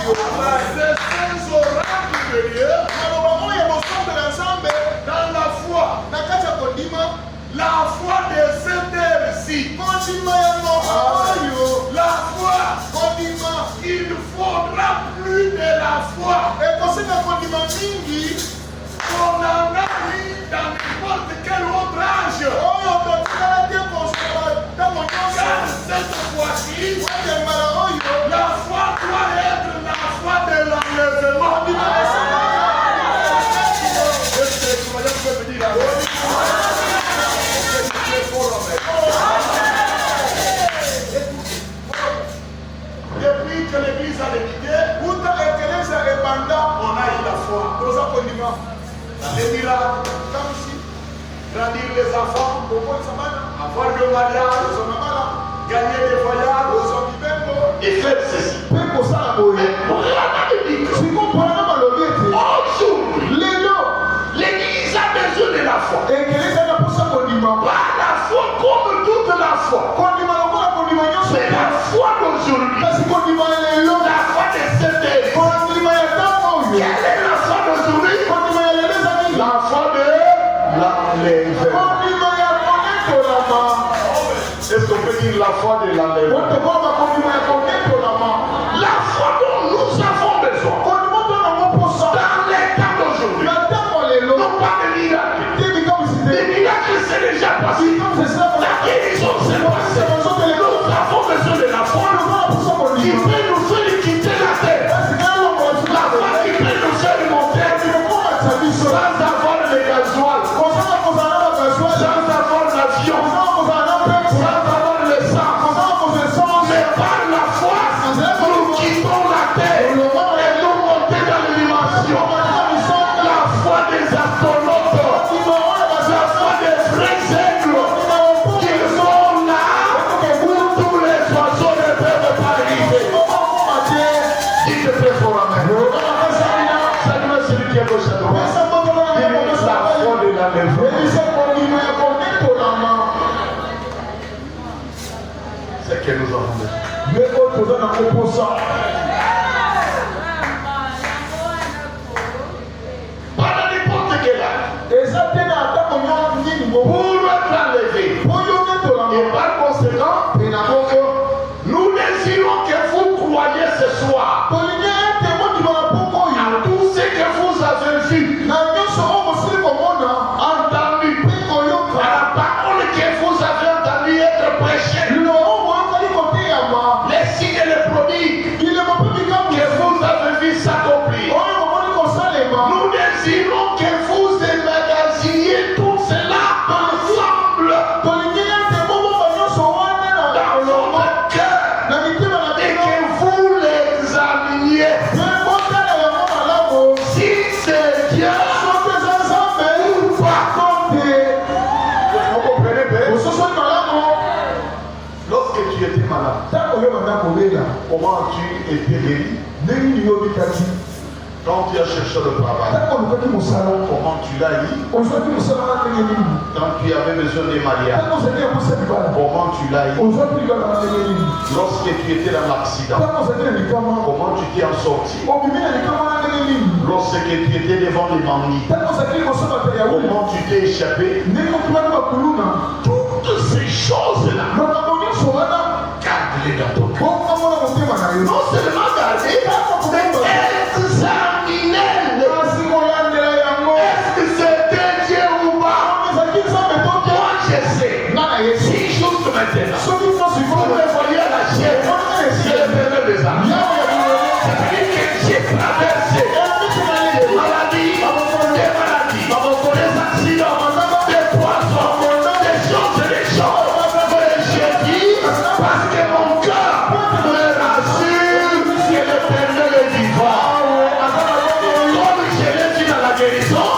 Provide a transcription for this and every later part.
ces oracles de Dieu dans la foi. La foi de cette ère-ci. La foi. Il faudra plus de la foi. On en a mis dans n'importe quel autre âge. Car cette fois-ci, la foi doit être la foi de l'enlèvement. Est-ce que tu vas me dire depuis que l'église a débuté, on a eu la foi. Les miracles, comme ici, grandir les enfants, avoir le mariage, gagner des voyages, et faire ceci. Aujourd'hui, l'église a besoin de la foi. Pas la foi comme toute la foi. C'est la foi d'aujourd'hui. La foi de cette ère. Quelle est la foi d'aujourd'hui? La foi de l'enlèvement. Est-ce qu'on peut dire la foi de l'enlèvement? La foi dont nous avons besoin. Dans les temps d'aujourd'hui. Non pas de miracles. Les miracles c'est déjà passé. La guérison c'est passé. Nous avons besoin de la foi qui peut nous faire quitter la terre. La foi qui peut nous faire monter sans avoir le gasoil, sans avoir l'avion, sans avoir le sang. Mais par la foi, nous quittons la terre et nous montons dans l'élévation. La foi des astronautes, la foi des vrais aigles qui sont là où tous les oiseaux ne peuvent pas arriver. Dites très fort amen. Salut celui qui est gauche à droite. La foi de l'enlèvement. C'est que nous avons besoin. Pas dans n'importe quel âge. Pour être enlevé. Et par conséquent, nous désirons que vous croyiez ce soir à tout ce que vous avez vu, entendu, à la parole que vous avez entendu être prêchée, les signes et les prodiges que vous avez vu s'accomplir. Nous désirons que vous emmagasiniez tout cela ensemble dans notre cœur et que vous l'examiniez. Si c'est Dieu ou pas. Vous comprenez bien? Lorsque tu étais malade, comment tu étais guéri? Quand tu as cherché le travail, comment tu l'as eu? Quand tu avais besoin de mariage, comment tu l'as eu? Lorsque tu étais dans l'accident, comment tu t'es en sorti? Lorsque tu étais devant les bandits, comment tu t'es échappé? Toutes ces choses-là, garde-les dans ton cœur. Non seulement garder, mais examiner-les. Est-ce que c'était Dieu ou pas? Moi je sais. Si juste maintenant, vous me voyez à la chair, je le ferai des amis. C'est-à-dire que j'ai traversé des maladies, des accidents, des poisons, des choses. Mais j'ai dit, parce que mon cœur me rassure que l'Éternel est vivant. Comme je l'ai dit dans la guérison,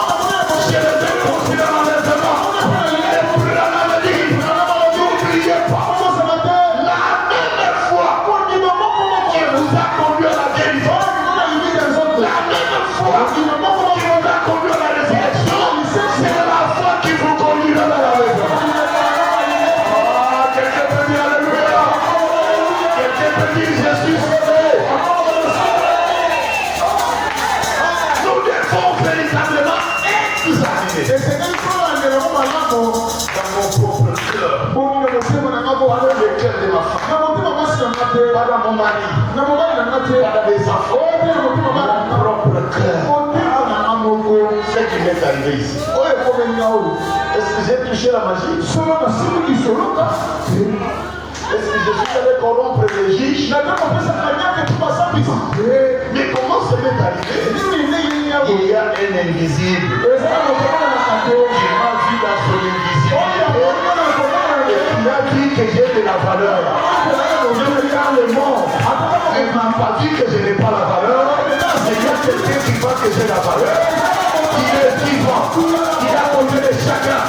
je le fais aussi dans l'enlèvement. Et pour la maladie, n'oubliez pas, la même foi qui vous a conduit à la guérison, la même foi qui vous a conduit à la résurrection, c'est la foi qui vous conduit à la résurrection. Quelqu'un peut dire Alléluia. Quelqu'un peut dire Jésus sauvé. passer dans mon propre cœur, dans le cœur de ma femme, pas dans mon mari, pas dans mes enfants, mon propre cœur. Ce qui m'est arrivé ici. Est-ce que j'ai touché la magie? Est-ce que je suis allé corrompre les juges? Mais comment ça m'est arrivé? Il y a un invisible qui m'a vu dans son invisibilité et qui a dit que j'ai de la valeur. Je regarde le monde, il ne m'a pas dit que je n'ai pas la valeur. Mais il y a quelqu'un qui pense que j'ai la valeur. Il est vivant, il a posé les chacun,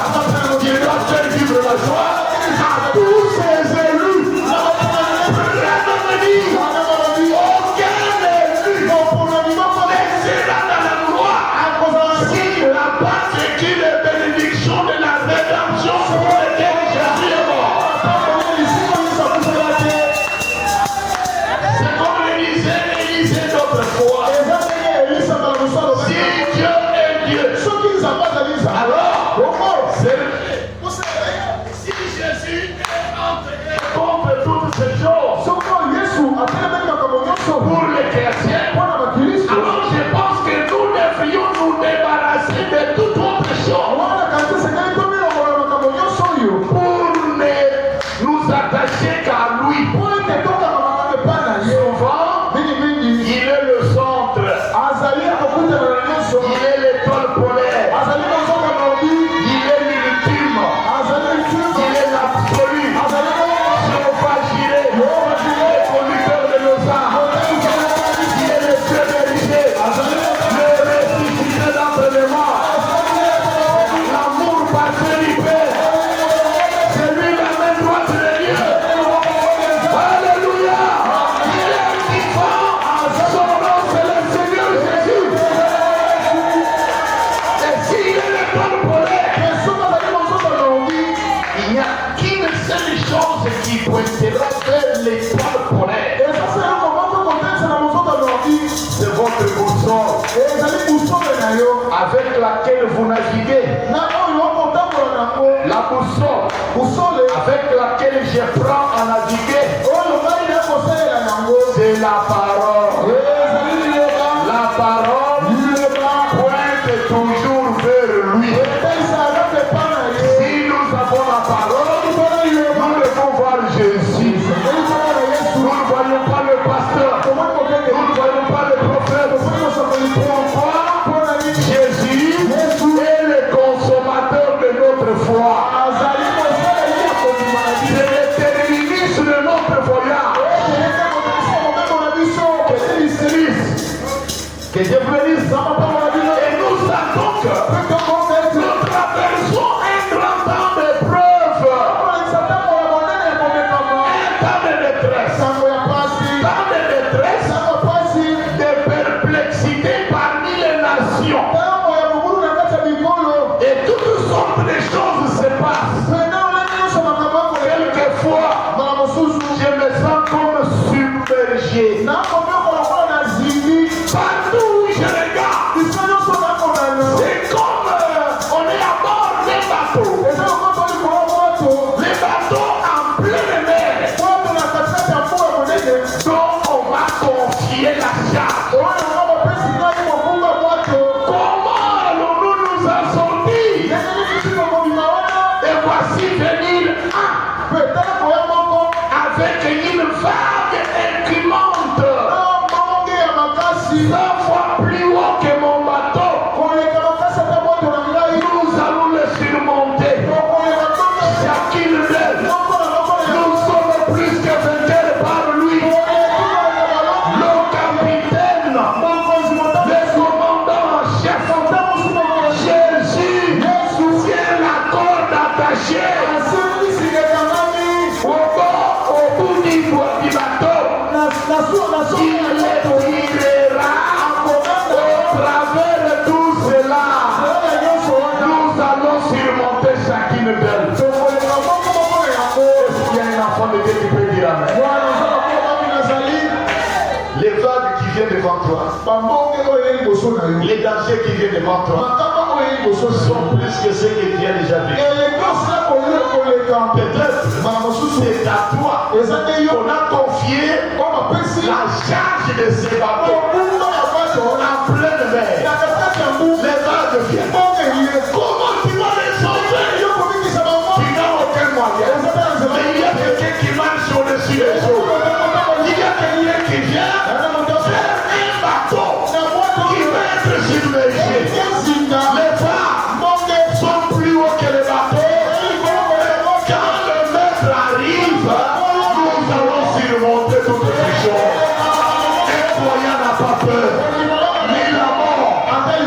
il doit faire vivre la joie à tous ses élus. Aucun élu ne sera dans la gloire s'il n'a pas vécu les bénédictions de la rédemption pour lesquelles Jésus est mort. C'est comme le disait Élisée d'autres fois. Si Dieu est Dieu, alors si Jésus est entre contre toutes ces choses pour les chrétiens, alors je pense que nous devrions nous débarrasser de toute autre chose pour ne nous attacher qu'à lui. Souvent, il est le centre, il est l'étoile polaire, il est l'ultime, il est l'absolu. Jéhovah Jireh, le conducteur de nos âmes, il est le Dieu vérité, le ressuscité d'entre les morts, l'amour parfait du Père, c'est lui la main droite de Dieu. Alléluia, il est vivant, son nom c'est le Seigneur Jésus. Et s'il est l'étoile polaire, il n'y a qu'une seule chose qui pointera vers l'étoile polaire. C'est votre boussole avec laquelle vous naviguez. La boussole avec laquelle je prends à naviguer, c'est la parole. La parole pointe toujours vers lui. Si nous avons la parole, nous devons voir Jésus. Nous ne voyons pas le pasteur, nous ne voyons pas le prophète. Pourquoi? Jésus est le consommateur de notre foi. C'est le terminus de notre voyage. Que Dieu bénisse. Et nous savons que nous traversons un grand temps d'épreuve, un temps de détresse, de perplexité parmi les nations. Et toutes sortes de choses se passent. Quelquefois, je me sens comme submergé. Partout où je regarde, c'est comme est devant toi sont plus que ce que tu as déjà vu. Peut-être c'est à toi qu'on a confié la charge de ces bateaux en pleine mer. Les vagues viennent. Comment tu vas les sauver? Tu n'as aucun moyen. Mais il y a quelqu'un qui marche au-dessus des choses. Il y a quelqu'un qui vient faire un bateau qui va être submergé. Les vagues sont plus hauts que les bateaux. Quand le maître arrive, nous allons surmonter toutes les choses. Un croyant n'a pas peur. Ni la mort,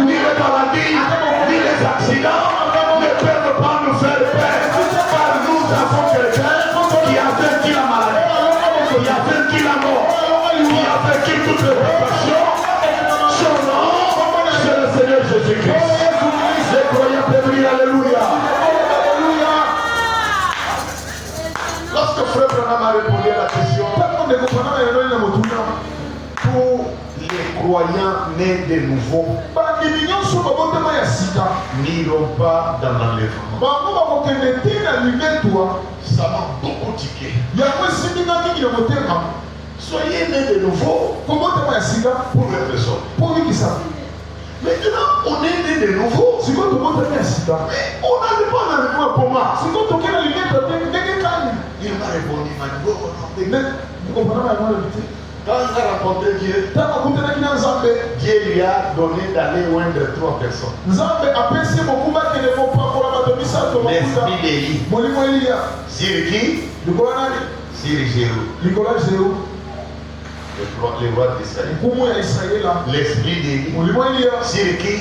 ni les maladies, ni les accidents ne peuvent pas nous faire peur. Car nous avons quelqu'un qui a vaincu la maladie, qui a vaincu la mort, qui a vaincu toutes les tentations. Son nom, c'est le Seigneur Jésus-Christ. Les croyants peuvent dire Alléluia. Lorsque Frère Branham a répondu à la question, tous les croyants nés de nouveau n'iront pas dans l'enlèvement. Ça m'a beaucoup tiqué. Soyez nés de nouveau pour être sauvés. Maintenant, on est né de nouveau. Mais on n'arrive pas dans le point comment. Il m'a répondu, il m'a dit, quand il a rencontré Dieu, Dieu lui a donné d'aller oindre 3 personnes. L'esprit d'Élie. Sur qui? Sur Jéhu. Le roi d'Israël. L'esprit d'Élie. Sur qui?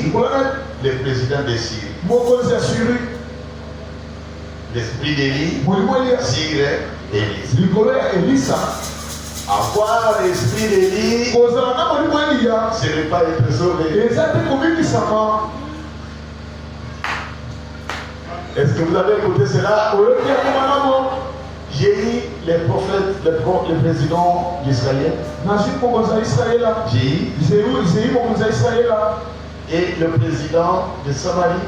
Le président de Syrie. L'esprit d'Élie. Sur Élise. Avoir l'esprit d'Élie, ce n'est pas être sauvé. Est-ce que vous avez écouté cela? J'ai eu les prophètes, le président d'Israël. J'ai eu et le président de Samarie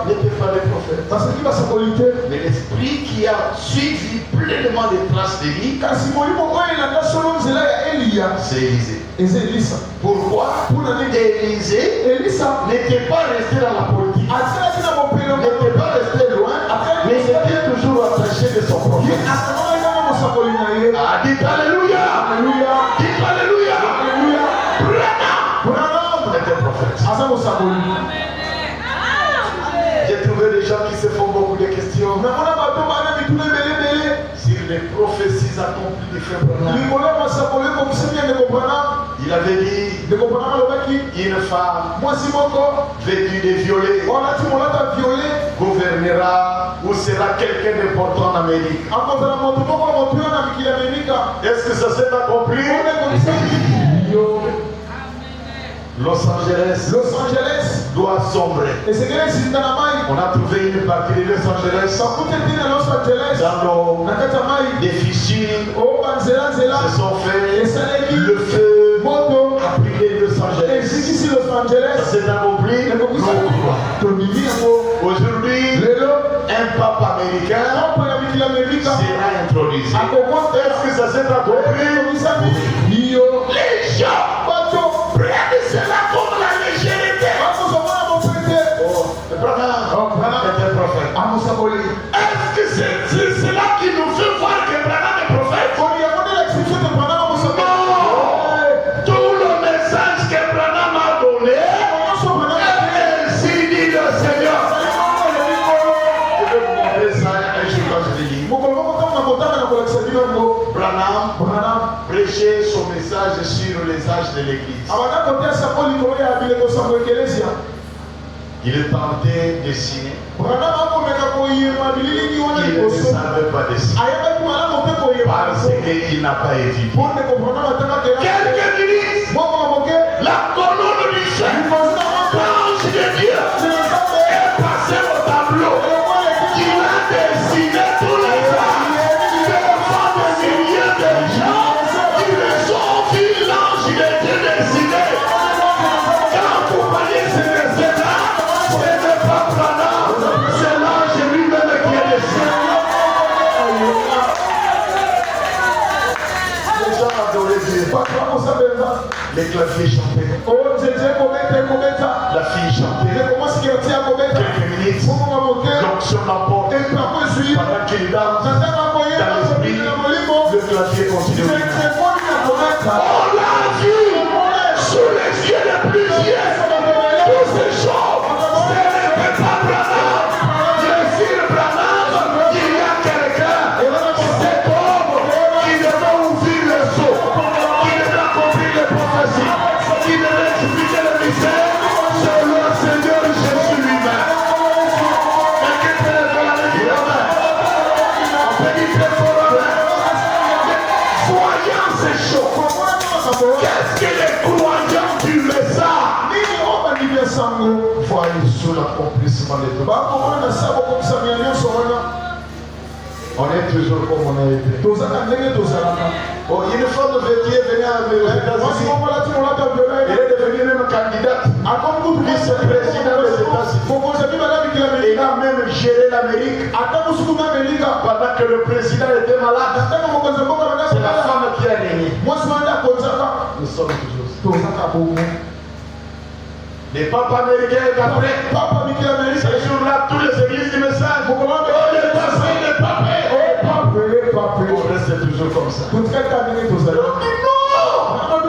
n'était pas des prophètes. Mais l'esprit qui a suivi pleinement les traces d'Élie, c'est Élisée. Pourquoi? Élisée n'était pas resté dans la politique, n'était pas resté loin, mais il était toujours attaché de son prophète. Dites Alléluia. Dites Alléluia. Était prophète. J'ai trouvé des gens qui se font beaucoup de questions sur les prophéties accomplies de Frère Branham. Il avait dit une femme vêtue de violet gouvernera ou sera quelqu'un d'important en Amérique. Est-ce que ça s'est accompli? Los Angeles doit sombrer. On a trouvé une partie de Los Angeles dans des fissures se sont faits. Le feu a brûlé Los Angeles. Ça s'est accompli. Aujourd'hui, un pape américain sera introduit. Est-ce que ça s'est accompli? Les gens prennent cela comme la légèreté. Branham était prophète. Est-ce que c'est cela qui nous fait voir que Branham est prophète? Non. Tout le message que Branham a donné, ainsi dit le Seigneur. Je vais vous montrer ça un jour quand je vais lire. Branham prêchait son message sur les âges de l'Église. Il est tenté de dessiner. Il ne savait pas dessiner. Parce qu'il n'a pas étudié. Quelqu'un disent la colonne du ciel, l'ange de Dieu est passé au tableau. Il a dessiné tous les gens, devant des milliers de gens. Ils ont vu l'ange de Dieu dessiner. Quand vous Les claviers chantaient. La fille chantait. Quelques minutes. L'onction l'emporte. Pendant qu'il danse dans l'esprit, le clavier continue. On l'a vu sous les yeux de plusieurs. Tous ces choses, ce n'était pas Branham. Le fils Branham, il y a quelqu'un, cet homme qui devait ouvrir le seau, qui devait accomplir les prophéties, qui devait expliquer le mystère, c'est le Seigneur Jésus lui-même. Quelqu'un peut lever la main, dire amen. On peut dire très fort amen. Voyant ces choses, qu'est-ce que les croyants du message voient sous l'accomplissement des temps? On est toujours comme on a été. Oh, une femme vêtue venait aux États-Unis. Elle est devenue même candidate. Vice-président des États-Unis. Elle a même géré l'Amérique. Pendant que le président était malade. C'est la femme qui a régné. Nous sommes toujours. Les papes américains après. Ce jour-là, tous les églises du message. Oh, les papes. On reste toujours comme ça. Non!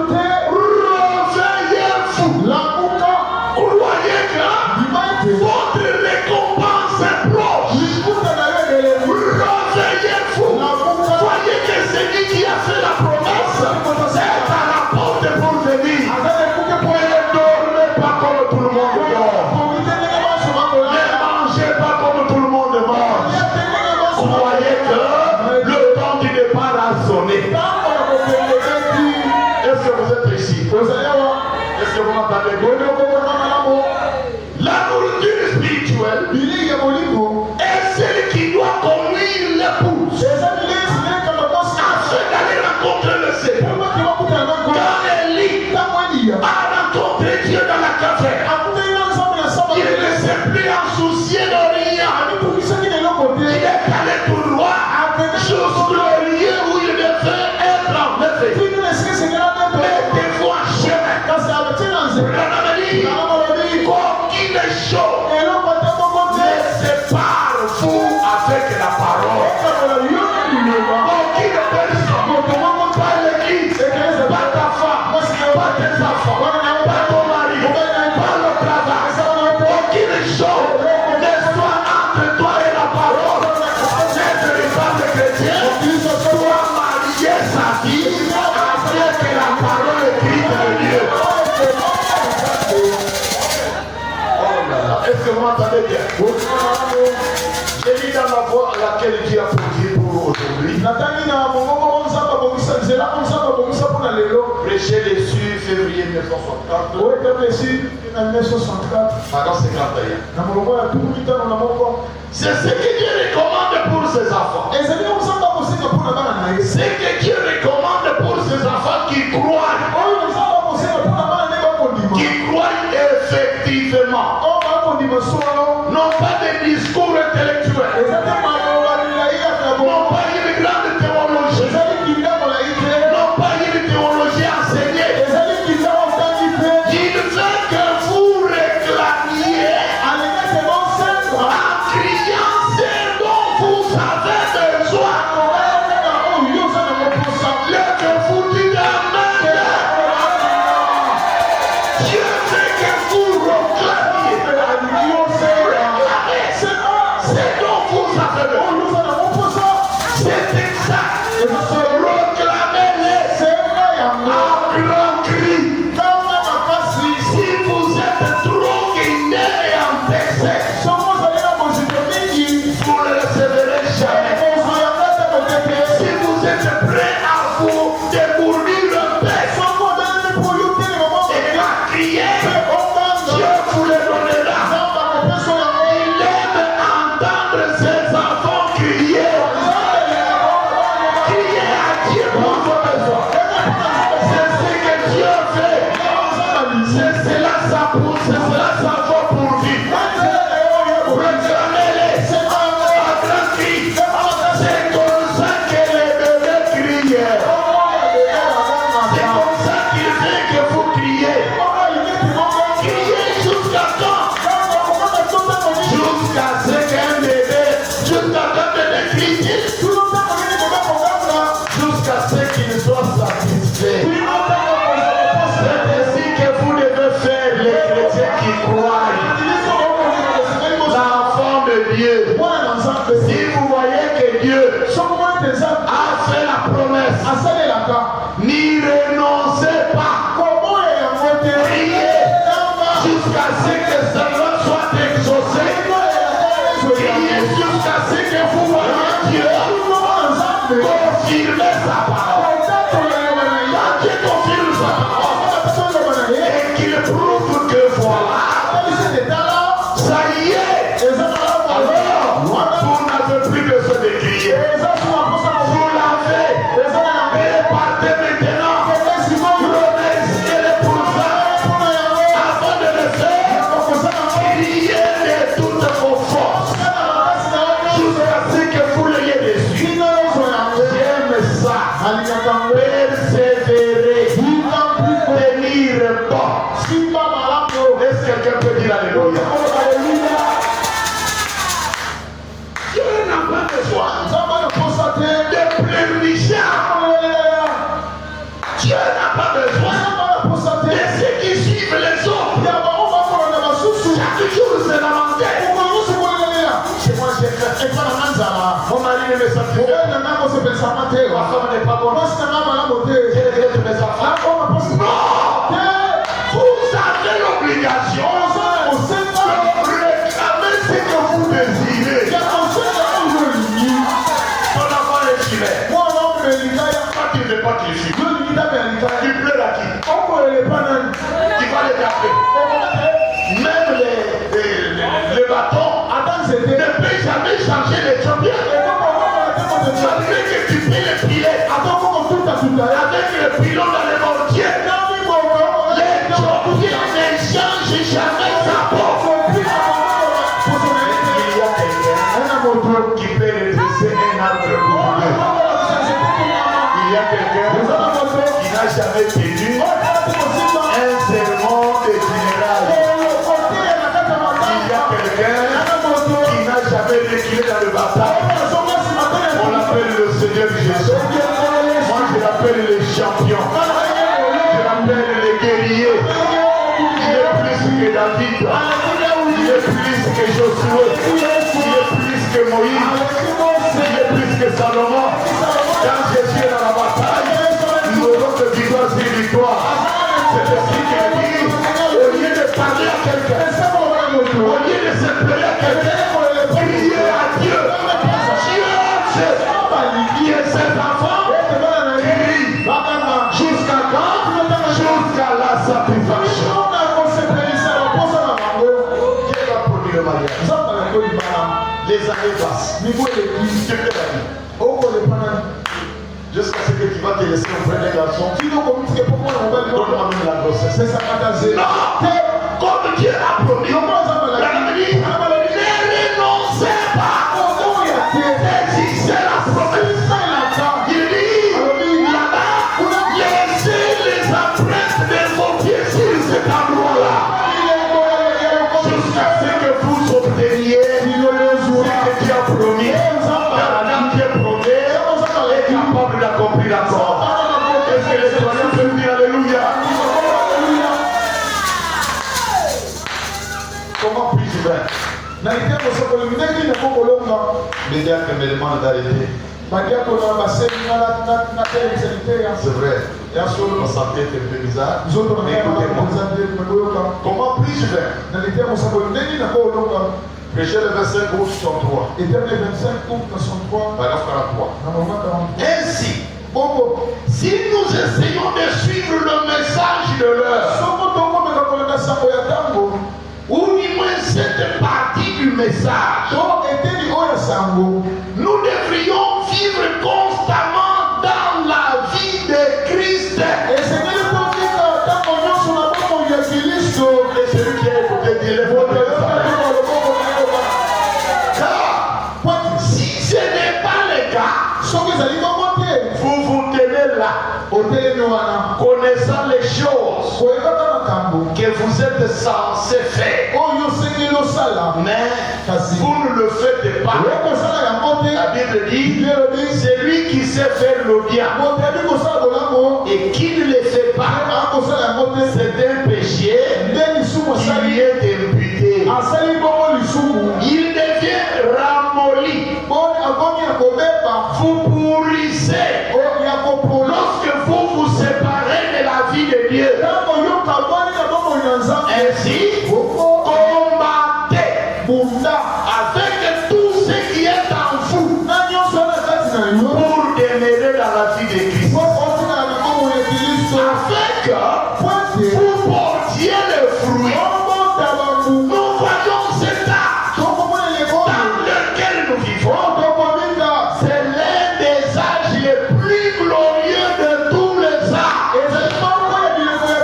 Réveillez-vous! Croyez que votre récompense est proche. Réveillez-vous! Voyez que celui qui a fait la promesse est à la porte pour venir. Ne dormez pas comme tout le monde dort. Ne mangez pas comme tout le monde mange. Croyez que le temps du départ a sonné. Est-ce que vous êtes ici? Est-ce que vous m'entendez bien? La nourriture spirituelle est celle qui doit conduire l'épouse afin d'aller rencontrer le Seigneur. Quand Élie a rencontré Dieu dans la caverne, il ne s'est plus en soucier de rien. Il est allé tout droit jusqu'au lieu où il devait être enlevé. Mettez-vous en chemin. Branham dit qu'aucune chose ne sépare vous avec la parole. Aucune personne, pas l'église, pas ta femme, pas tes enfants, pas ton mari, pas le travail. Aucune chose ne soit entre toi et la parole. C'est véritable chrétien doit marier sa vie avec la parole écrite de Dieu. Est-ce que vous m'entendez bien? J'ai mis dans la voie à laquelle Dieu a produit pour aujourd'hui. Prêcher les 6 février 1964. Pardon, c'est 41. C'est ce que Dieu recommande pour ses enfants. C'est que Dieu recommande pour ses enfants qui croient. Qui croient effectivement. Non pas des discours intellectuels. Non pas une grande théologie. Non pas une théologie enseignée. Il veut que vous réclamiez en criant ce dont vous avez besoin. Le que vous dites amen. Dieu veut que vous réclamiez. C'est dont vous avez besoin. C'est travail. L'enfant de Dieu. Si vous voyez que Dieu a fait la promesse, n'y renoncez pas. Priez jusqu'à ce que cela soit exaucé. Priez jusqu'à ce que vous voyez Dieu confirmer sa parole. Quand Dieu confirme sa parole et qu'il prouve que voilà, ça y est, alors vous n'avez plus besoin de crier. Vous l'avez. Et partez maintenant. Remerciez-les pour ça. Avant de le faire, criez de toutes vos forces jusqu'à ce que vous l'ayez dessus. J'aime ça. Persévérer. Tenir bon. Est-ce que quelqu'un peut dire alléluia? Dieu n'a pas besoin de pléniciens. Dieu n'a pas besoin de ceux qui suivent les autres. Chaque jour c'est la montée. Chez moi j'ai fait. Mon mari ne me satisfait. Ma femme n'est pas bonne. J'ai les mes enfants. Non! Vous avez l'obligation de réclamer ce que vous désirez. Ton enfant est filet. Quand tu ne veux pas qu'il fuit, tu pleures à qui? Tu vas les taper. Même les bâtons ne peuvent jamais changer les champions. Malgré que tu fais les filets avec le pilon dans les mortiers, les champions ne changent jamais sa peau. Il y a quelqu'un qui peut redresser un arbre pour lui. Il y a quelqu'un qui n'a jamais tenu un sermon de général. Il y a quelqu'un qui n'a jamais reculé dans le bataille. On l'appelle le Seigneur Jésus. Moi je l'appelle les champions. Je l'appelle les guerriers. Il est plus que David. Il est plus que Josué. Il est plus que Moïse. Il est plus que Salomon. Quand Jésus est dans la bataille, nous aurons de victoire sur victoire. C'est ainsi qu'il dit, au lieu de parler à quelqu'un, au lieu de se plaire à quelqu'un, priez à Dieu. Qui est cet enfant? Jusqu'à quand? Jusqu'à la satisfaction. Qui va produire le mariage? Les années passent. Dieu fait la vie. Jusqu'à ce que tu vas te laisser auprès d'un garçon. Donne-moi même la grossesse. Non! Comme Dieu a promis. La Bible dit, ne renoncez pas. Saisissez la promesse. Il dit, là-bas, laissez les empreintes de vos pieds sur cet endroit-là. Jusqu'à ce que vous obteniez ce que Dieu a promis. Car Dieu promet est capable d'accomplir l'accord. Est-ce que les croyants peuvent dire alléluia? Comment puis-je faire? Les diacres me demandent d'arrêter. C'est vrai. Ma santé est un peu bizarre. Mais écoutez-moi. Comment puis-je faire? Prêcher le 25 août 63. Paragraphe 43. Ainsi, si nous essayons de suivre le message de l'heure, ou du moins cette partie du message, nous devrions vivre constamment dans la vie de Christ. Et celui qui est écouté dit les fautes. Car si ce n'est pas le cas, vous vous tenez là, connaissant les choses que vous êtes censés faire. Mais vous ne le faites pas. La Bible dit, celui qui sait faire le bien et qui ne le fait pas, c'est un péché qui lui est imputé. il devient ramolli. Vous pourrissez lorsque vous vous séparez de la vie de Dieu. Ainsi, combattez avec tout ce qui est en vous pour demeurer dans la vie de Christ. Afin que vous portiez le fruit. Nous voyons cet âge dans lequel nous vivons. C'est l'un des âges les plus glorieux de tous les âges. C'est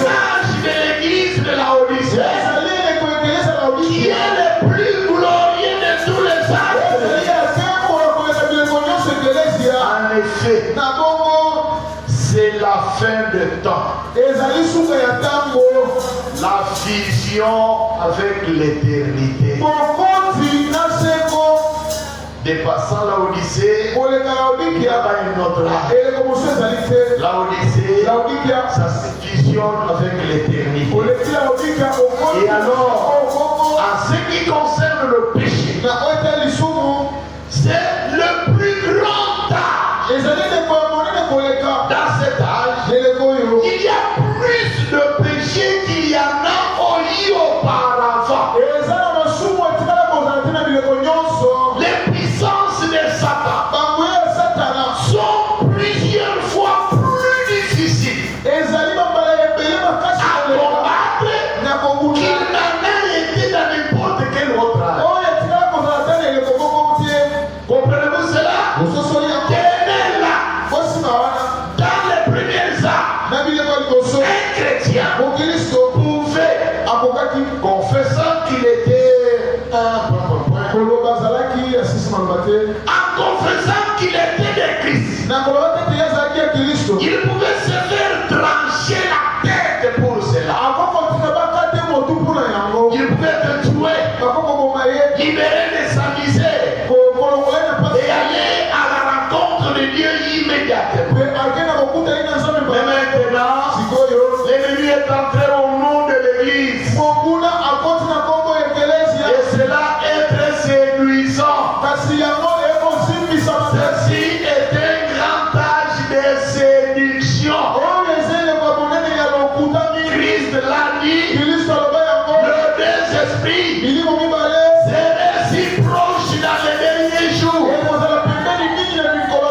l'âge de l'église de la Odyssée qui est le plus glorieux de tous les âges. En effet, c'est la fin de temps. La fusion avec l'éternité. Dépassant la Odyssée, il y a une autre âge. La Odyssée, ça se fusionne avec l'éternité. Et alors, en ce qui concerne le péché, c'est le plus grand âge. Dans cet âge, il y a plus de péché qu'il y en a au lit auparavant. Les puissances de Satan sont plusieurs fois plus difficiles à combattre qu'il n'en a été dans n'importe quel autre âge. Comprenez-vous cela? Tenez là, dans les premiers âges, un chrétien pouvait, confessant qu'il était en confessant qu'il était de Christ, il pouvait se faire trancher la tête pour cela. Il pouvait être tué, libéré de sa misère et aller à la rencontre de Dieu immédiatement. Mais maintenant, l'ennemi est entré au nom de l'église. Et cela est très séduisant. Ceci est un grand âge de séduction. Christ l'a dit, le Saint-Esprit serait si proche dans les derniers jours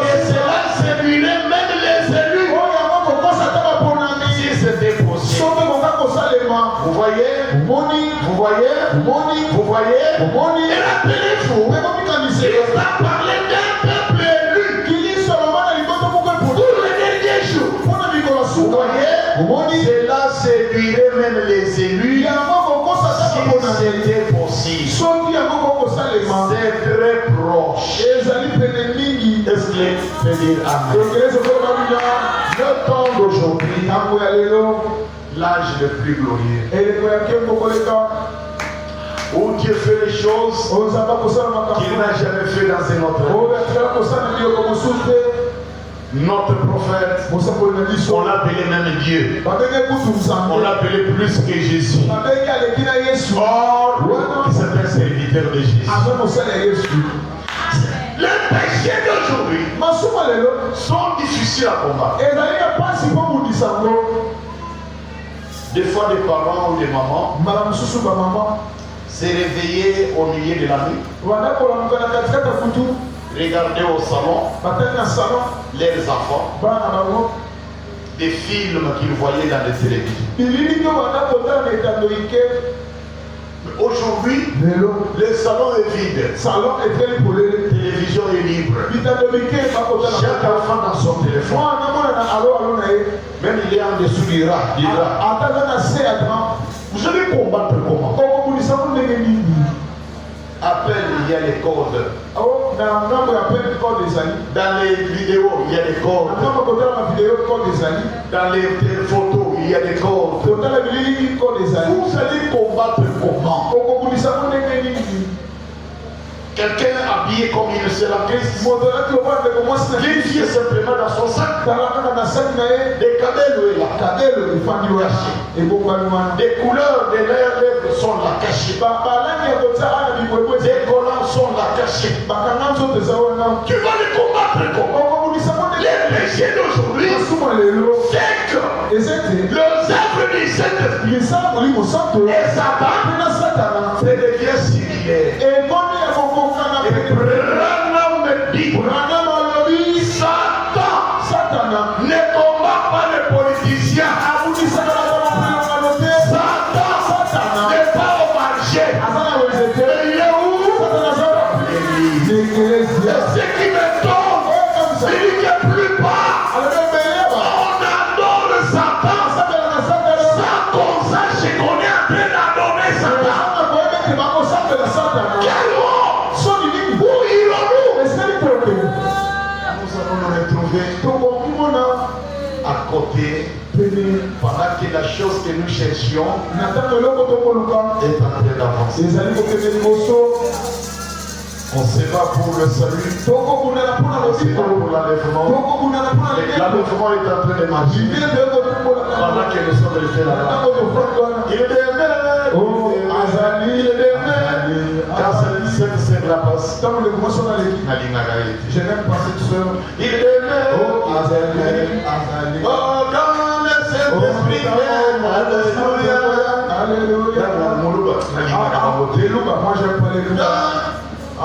que cela séduirait même les élus. Si c'était possible. Vous voyez? Vous voyez? Et rappelez-vous, Christ a parlé d'un peuple élu pour les derniers jours. Vous voyez? Cela séduirait même les élus si c'était possible. C'est très proche. Est-ce que peut dire amen? Le temps d'aujourd'hui, l'âge le plus glorieux, où Dieu fait les choses qu'il n'a jamais fait dans un autre. Notre prophète, on l'appelait même Dieu. On l'appelait plus que Jésus. Or, c'est un serviteur de Jésus. Les péchés d'aujourd'hui sont difficiles à combattre. Des fois, des parents ou des mamans se réveiller au milieu de la nuit, regarder au salon leurs enfants, des films qu'ils voyaient dans les télévisions. Aujourd'hui, le salon est vide. La télévision est libre. Chaque enfant dans son téléphone. Même il est en dessous du rat. Vous allez combattre comment? Appel, il y a les codes. Dans les vidéos, il y a les codes. Dans les photos, il y a les codes. Vous allez combattre comment? Quelqu'un habillé comme il se la Christ, vérifiez simplement dans son sac des cabelles, des couleurs, des cachés. Tes collants sont là cachés. Tu vas les combattre comment? Les péchés d'aujourd'hui, c'est que les œuvres du Saint-Esprit et Satan, c'est des vieux similaires. Et Branham me dit, Satan ne combat pas les politiciens. Satan n'est pas au marché. Mais il est où? Et ce qui me tombe, c'est qu'il n'y a plus pas. On adore Satan sans qu'on sache qu'on est en train d'adorer Satan. Quel mot? Où irons-nous? Nous allons nous retrouver à côté pendant que la chose que nous cherchions est en train d'avancer. On se bat pour le salut, on se bat pour l'enlèvement. L'enlèvement est en train de marcher pendant que nous sommes restés là-bas. Il est quand cette sœur la passe, je n'aime pas cette sœur. Il est oh, quand le Saint-Esprit vient, alléluia, alléluia. Moi j'aime pas les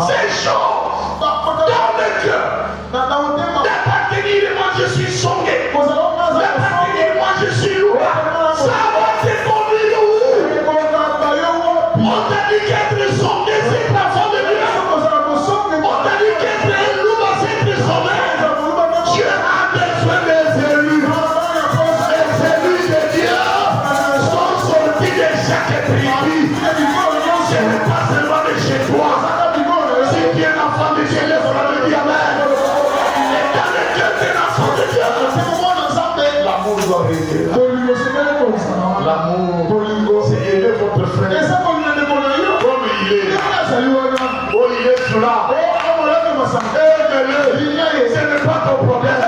ces choses dans le cœur d'appartenir, moi je suis sauvé, d'appartenir, moi je suis loué. Ça va te conduire où? On t'a dit qu'être sauvé c'est la forme de Dieu. On t'a dit qu'être un loup c'est être sauvé. Dieu a besoin des élus. Les élus de Dieu sont sortis de chaque tribu. Ce n'est pas seulement de chez toi. Si tu es un enfant de Dieu, lève-toi de Dieu, amen. Et dans le cœur d'un enfant de Dieu, l'amour doit régner. L'amour, c'est aimer votre frère. Comme il est. Oh, il est là. Aime-le. Ce n'est pas ton problème.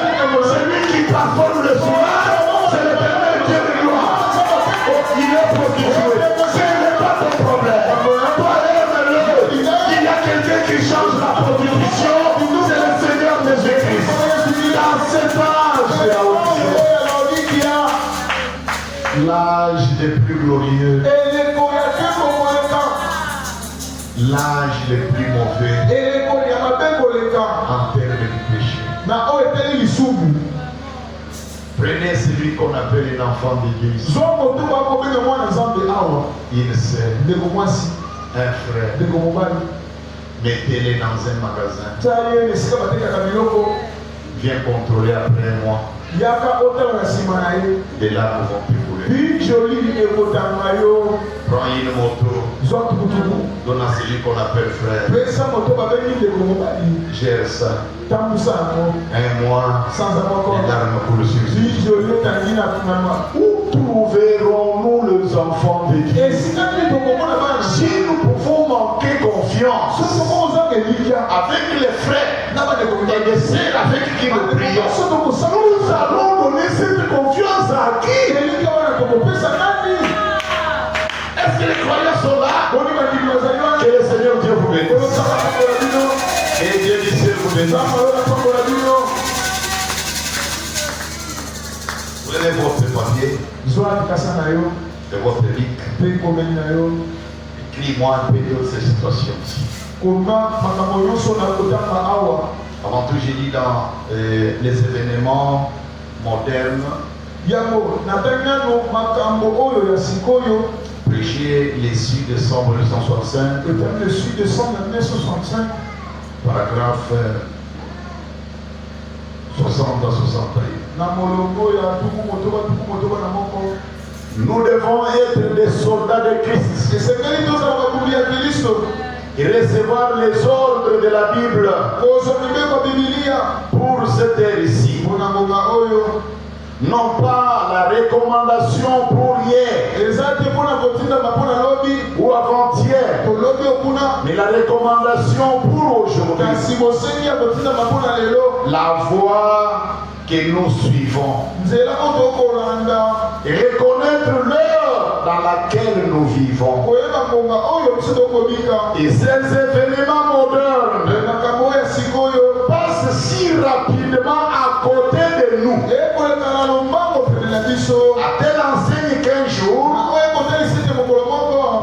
C'est lui qui transforme le soir. C'est l'éternel Dieu de gloire. Oh, il est prodigieux. Ce n'est pas ton problème. Toi, aime-le. Il y a quelqu'un qui change la constitution. C'est le Seigneur Jésus-Christ. Dans cet âge, l'âge le plus glorieux, l'âge le plus mauvais en termes de péché. Prenez celui qu'on appelle un enfant d'église, une sœur, un frère, mettez-les dans un magasin. Viens contrôler après moi. Des larmes vont te couler. Prends une moto. Donne à celui qu'on appelle frère. Gère ça. Un mois. Les larmes coulent sur lui. Où trouverons-nous les enfants de Dieu? Si nous pouvons manquer confiance avec les frères et les sœurs avec qui nous prions, nous allons donner cette confiance à qui? Est-ce que les croyants sont là? Que le Seigneur Dieu vous bénisse. Et Dieu dit vous bénisse. Vous avez votre papier et votre bic. Écris-moi un peu de cette situation-ci. Avant tout, j'ai dit dans les événements modernes, prêcher les 6 décembre 1965, paragraphe 60 à 61. Nous devons être des soldats de Christ et recevoir les ordres de la Bible pour cette ère ici. Non pas la recommandation pour hier ou avant-hier, mais la recommandation pour aujourd'hui. La voie que nous suivons et reconnaître l'heure dans laquelle nous vivons. Et ces événements modernes passent si rapidement à côté de nous. À telle enseigne qu'un jour,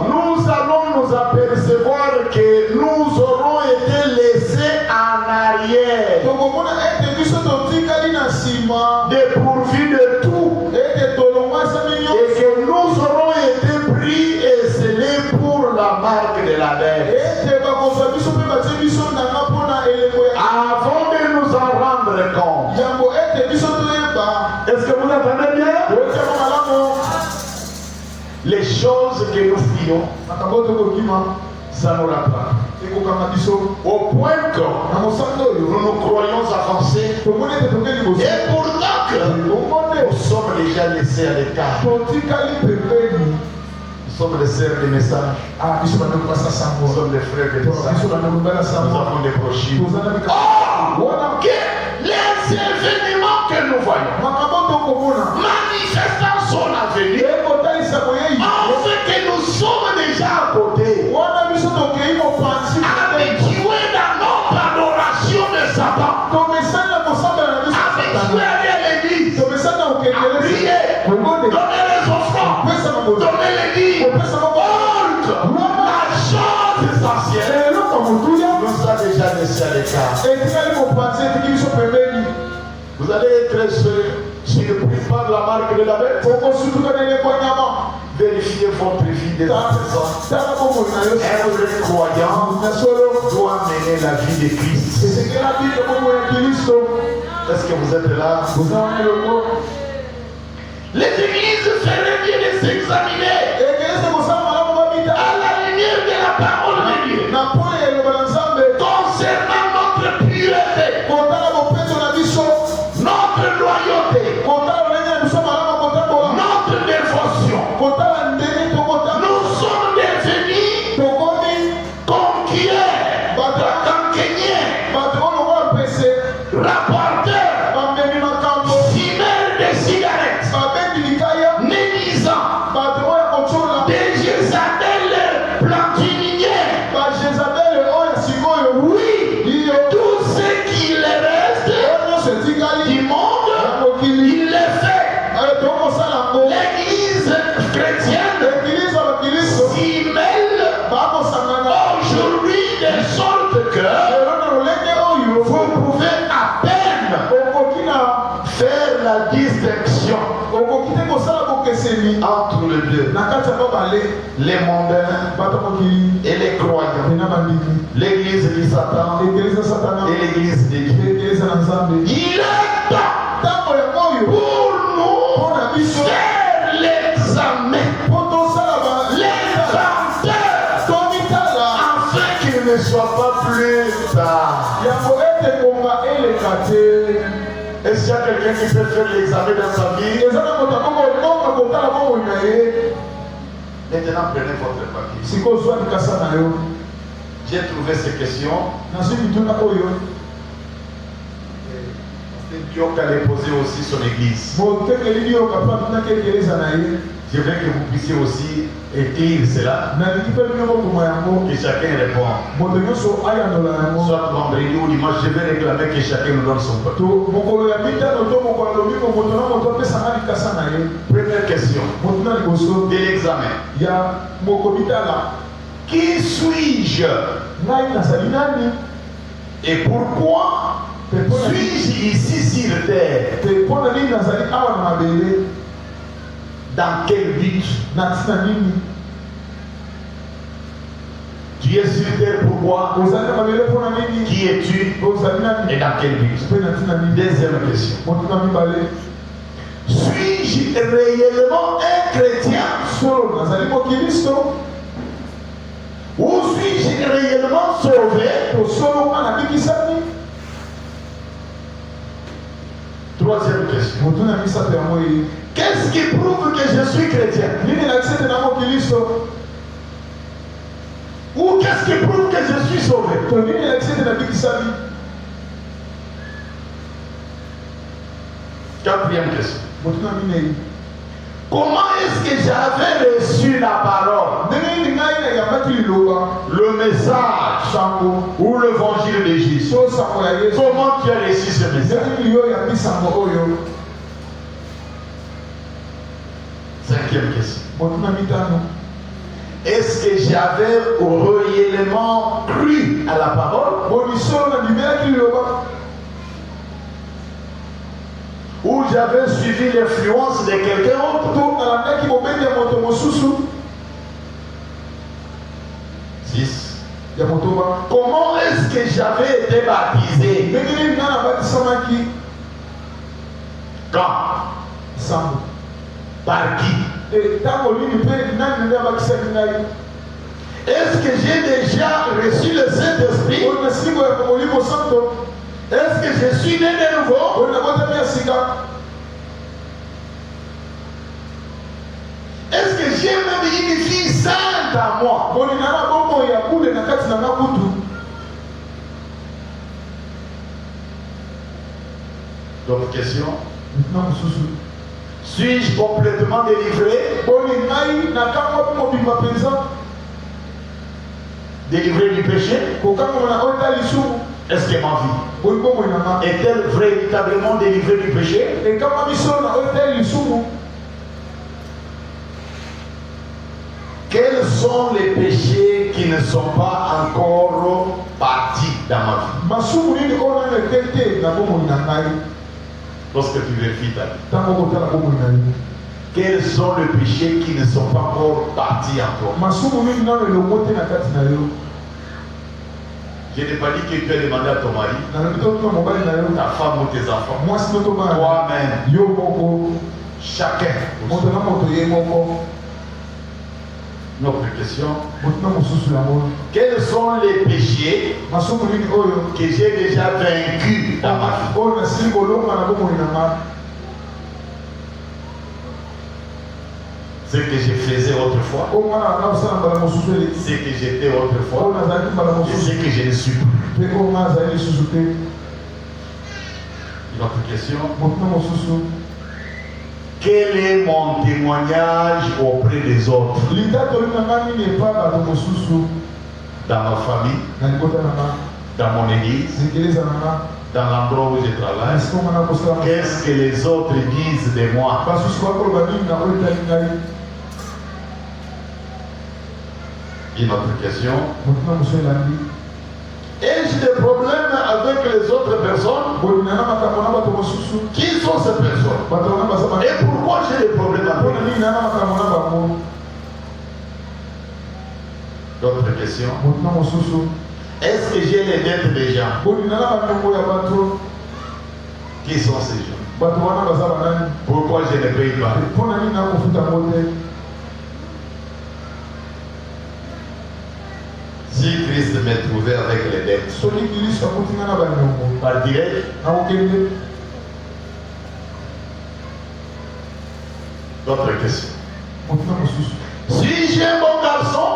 nous allons nous apercevoir que nous aurons été laissés en arrière, dépourvus de tout, et que nous aurons été pris et scellés pour la marque de la bête. Avant de nous en rendre compte, est-ce que vous entendez bien? Les choses que nous fuyons, ça nous rattrape. Au point que nous nous croyons avancés, et pourtant que nous sommes déjà laissés à l'écart. Nous sommes les sœurs des messages. Nous sommes les frères des messages. Nous avons des brochures. Oh, que les événements que nous voyons manifestant son avenir, en fait que nous sommes déjà à côté, habitués dans notre adoration de Satan, habitués à aller à l'église, à prier, donner les offrandes, donner l'église, la chose essentielle nous a déjà laissé à l'écart. Vous allez être surpris par la marque de la bête. Vérifiez votre vie des personnes. Un vrai croyant doit mener la vie de Christ. Est-ce que vous êtes là? Les églises feraient bien de s'examiner à la lumière de la parole de Dieu concernant notre pureté, notre loyauté, notre dévotion. Nous sommes devenus conquérants, rapporteurs, fumeurs de cigarettes, médisants, des Jézabel plantinières. Oui, tout ce qui les reste du monde, il les fait. L'église chrétienne s'y mêle aujourd'hui de sorte que vous pouvez à peine faire la distinction entre les deux, les mondains et les croyants, l'église de Satan et l'église de Dieu. Il est temps pour nous faire l'examen, l'inventaire, afin qu'il ne soit pas plus tard. Est-ce qu'il y a quelqu'un qui peut faire l'examen dans sa vie? Maintenant, prenez votre papier. J'ai trouvé ces questions. Dieu allait poser aussi son église. Je veux que vous puissiez aussi écrire cela. Que chacun répond. Soit vendredi ou dimanche, je vais réclamer que chacun nous donne son peuple. Première question de l'examen. Qui suis-je? Et pourquoi suis-je ici sur terre? Dans quel but? Tu es sur terre pourquoi? Qui es-tu? Et dans quel but? Deuxième question. Suis-je réellement un chrétien? Ou suis-je réellement sauvé? Troisième question. Qu'est-ce qui prouve que je suis chrétien? Ou qu'est-ce qui prouve que je suis sauvé? Quatrième question. Comment est-ce que j'avais reçu la parole, le message ou l'évangile de Jésus? Comment tu as reçu ce message? Cinquième question. Est-ce que j'avais réellement cru à la parole? Ou j'avais suivi l'influence de quelqu'un autre? 6. Comment est-ce que j'avais été baptisé? Quand? Par qui? Est-ce que j'ai déjà reçu le Saint-Esprit? Est-ce que je suis né de nouveau? Est-ce que j'ai même une fille sainte à moi? D'autres questions? Suis-je complètement délivré? Délivré du péché? Est-ce que ma vie est-elle véritablement délivrée du péché? Quels sont les péchés qui ne sont pas encore partis dans ma vie? Lorsque tu vérifies ta vie, quels sont les péchés qui ne sont pas encore partis encore? Je n'ai pas dit que tu as demandé à ton mari, ta femme ou tes enfants, toi-même, chacun. Notre question. Quels sont les péchés que j'ai déjà vaincus dans ma vie? Ce que je faisais autrefois, ce que j'étais autrefois, et ce que je ne suis plus. Notre question. Quel est mon témoignage auprès des autres? Dans ma famille, dans mon église, dans l'endroit où je travaille, qu'est-ce que les autres disent de moi? Une autre question. Ai-je des problèmes avec les autres personnes? Qui sont ces personnes? Et pourquoi j'ai des problèmes avec eux? D'autres questions. Est-ce que j'ai les dettes des gens? Qui sont ces gens? Pourquoi je ne paye pas? Si Christ m'est trouvé avec les dettes, par direct, d'autres questions. Suis-je un bon garçon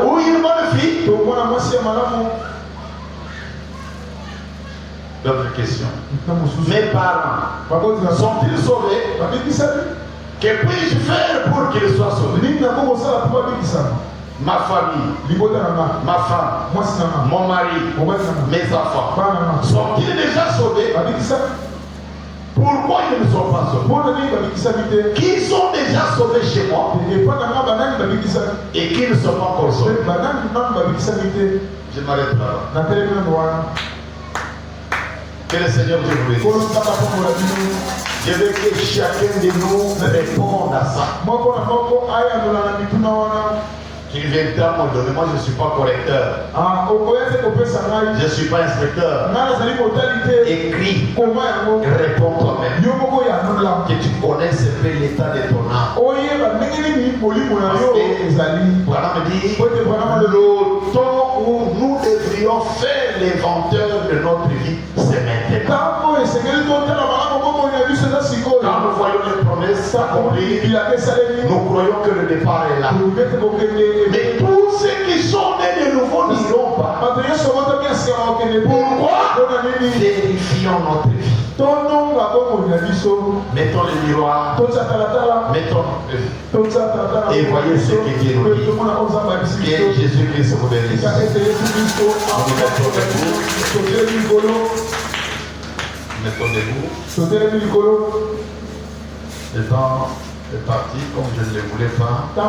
ou une bonne fille? D'autres questions. Mes parents sont-ils sauvés? Que puis-je faire pour qu'ils soient sauvés? Ma famille, ma femme, mon mari, mes enfants sont-ils déjà sauvés? Pourquoi ils ne sont pas sauvés? Qui sont déjà sauvés chez moi et qui ne sont pas encore sauvés? Je m'arrête là. Que le Seigneur te bénisse. Je veux que chacun de nous réponde à ça. Qu'il vienne me donner. Moi, je ne suis pas correcteur. Je ne suis pas inspecteur. Écris. Réponds toi-même. Que tu connaisses un peu l'état de ton âme. Voilà me dit, le temps où nous devrions faire l'inventeur de notre vie, c'est maintenant. Quand nous voyons les promesses accomplies, nous croyons que le départ est là. Mais tous ceux qui sont nés de nouveau n'iront pas. Pourquoi? Vérifions notre vie. Mettons le miroir. Mettons et voyez ce que Dieu nous dit. Que Jésus-Christ vous bénisse. Mettons debout. Le temps est parti comme je ne le voulais pas. Nous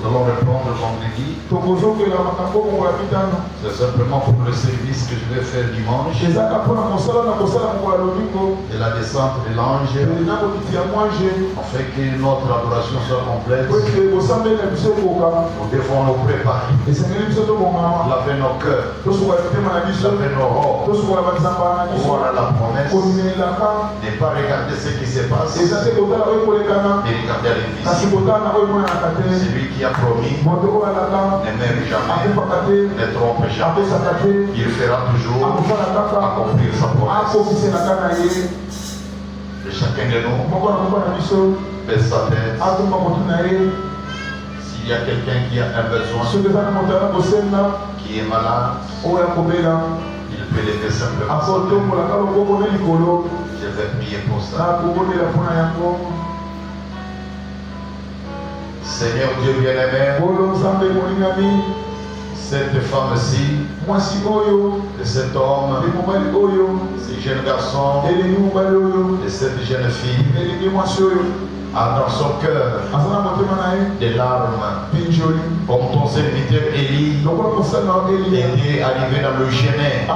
allons reprendre vendredi. C'est simplement pour le service que je vais faire dimanche. Et la descente de l'ange. Afin que notre adoration soit complète. Nous devons nous préparer. Laver nos cœurs. Laver nos robes. Voir la promesse. Ne pas regarder ce qui se passe. Et regarder à l'église. Celui qui a promis ne meurt jamais, ne trompe jamais. Il fera toujours accomplir sa promesse. Et chacun de nous baisse sa tête. S'il y a quelqu'un qui a un besoin, qui est malade, il peut lever simplement sa main. Je vais prier pour ça. Seigneur Dieu bien-aimé, cette femme-ci, et cet homme, ces jeunes garçons, et cette jeune fille, a dans son cœur des larmes, comme ton serviteur Élie était arrivé dans le Génet,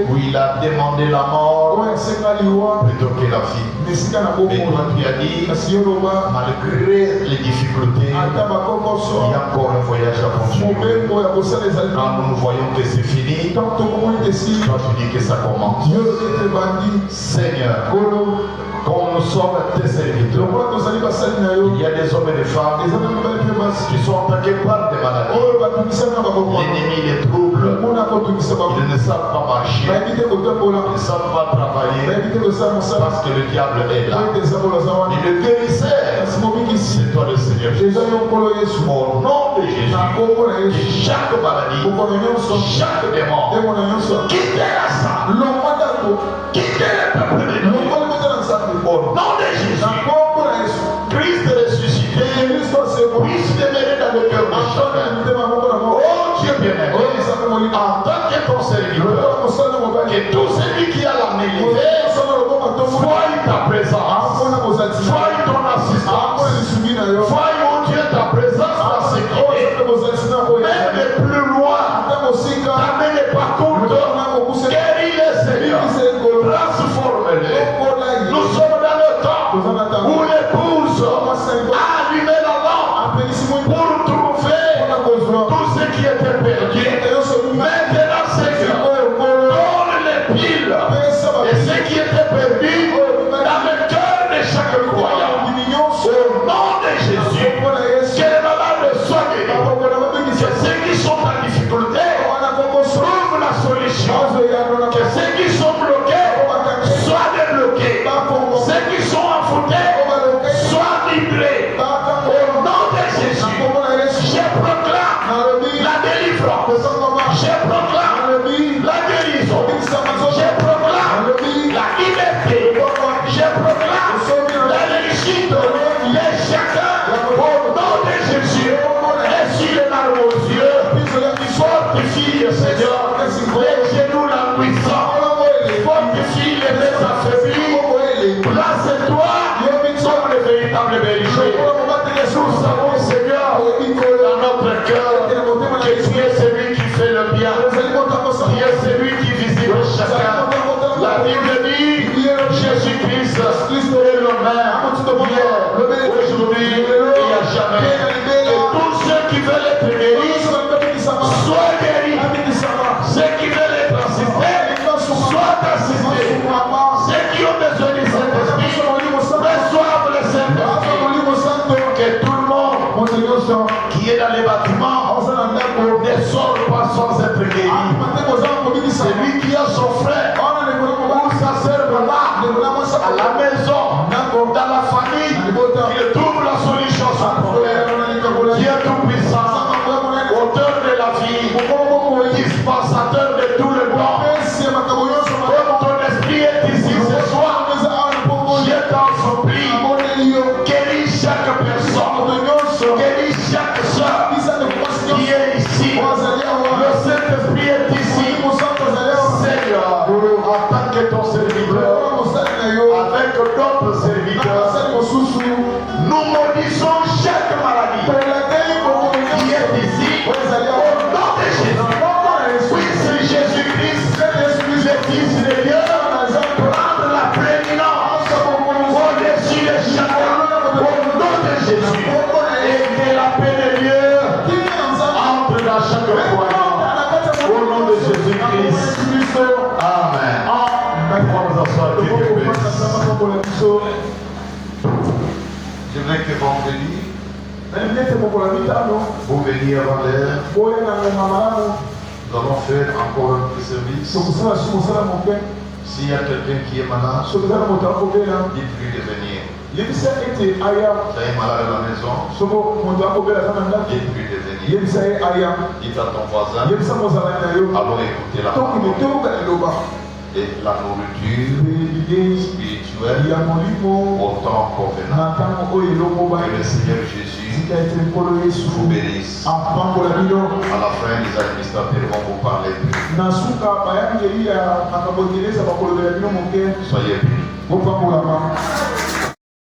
où il a demandé la mort plutôt que la vie. Mais toi tu as dit, malgré les difficultés, il y a encore un voyage à continuer. Quand nous voyons que c'est fini, toi tu dis que ça commence. Seigneur, comme nous sommes tes serviteurs, il y a des hommes et des femmes qui sont attaqués par des maladies. L'ennemi les trouble. Ils ne savent pas marcher. Ils ne savent pas travailler. Parce que le diable est là. Et le guérisseur, c'est toi le Seigneur Jésus. Au nom de Jésus, chaque maladie, chaque démon, quittez la salle. Quittez le peuple de Dieu. Au nom de Jésus, Christ ressuscité puisse demeurer dans le cœur de chacun. Oh Dieu bien-aimé, en tant que ton serviteur, que tout celui qui a la main levée voie ta présence, voie ton assistance, voie mon Dieu ta présence dans ce qui est, même de plus loin, ta main n'est pas courte, guéris les Seigneur, transforme-les. Nous sommes dans le temps où l'épouse a allumé la lampe pour trouver tout ce qui était perdu. Maintenant, Seigneur, donne les piles et ce qui était perdu dans le cœur de chaque croyant. Au nom de Jésus, que les malades soient guéris, que ceux qui sont en difficulté trouvent la solution, que ceux qui sont bloqués soient débloqués, ceux qui sont envoûtés soient livrés. Au nom de Jésus, je proclame la délivrance, je proclame la guérison, je proclame la liberté, je proclame la réussite de chacun. Au nom de Jésus, essuie les larmes aux yeux, fortifie, Seigneur, les genoux languissants, fortifie les mains affaiblies. Place-toi comme le véritable berger. Nous savons, Seigneur, dans notre cœur, que tu es celui qui fait le bien. Tu es celui qui visite chacun. La Bible dit, Jésus-Christ est le même, hier, aujourd'hui et à jamais. Et tous ceux qui veulent être guéris, soient guéris. Ceux qui veulent être assistés, soient assistés. Ceux qui ont besoin du Saint-Esprit, reçoivent le Saint-Esprit. Que tout le monde qui est dans les bâtiments ne sort pas sans être guéri. Celui qui a son frère ou sa sœur là, à la maison, dans la famille, il trouve la solution à son problème. Dieu tout puissant, auteur de la vie, n'est que vendredi. Vous venez avant l'heure. Nous allons faire encore un petit service. S'il y a quelqu'un qui est malade, dites-lui de venir. Vous êtes malade à la maison, dites-lui de venir. Dites à ton voisin, allons écouter la parole. Et la nourriture spirituelle au temps convenant. Que le Seigneur Jésus vous bénisse. À la fin, les administrateurs vont vous parler. Soyez bénis.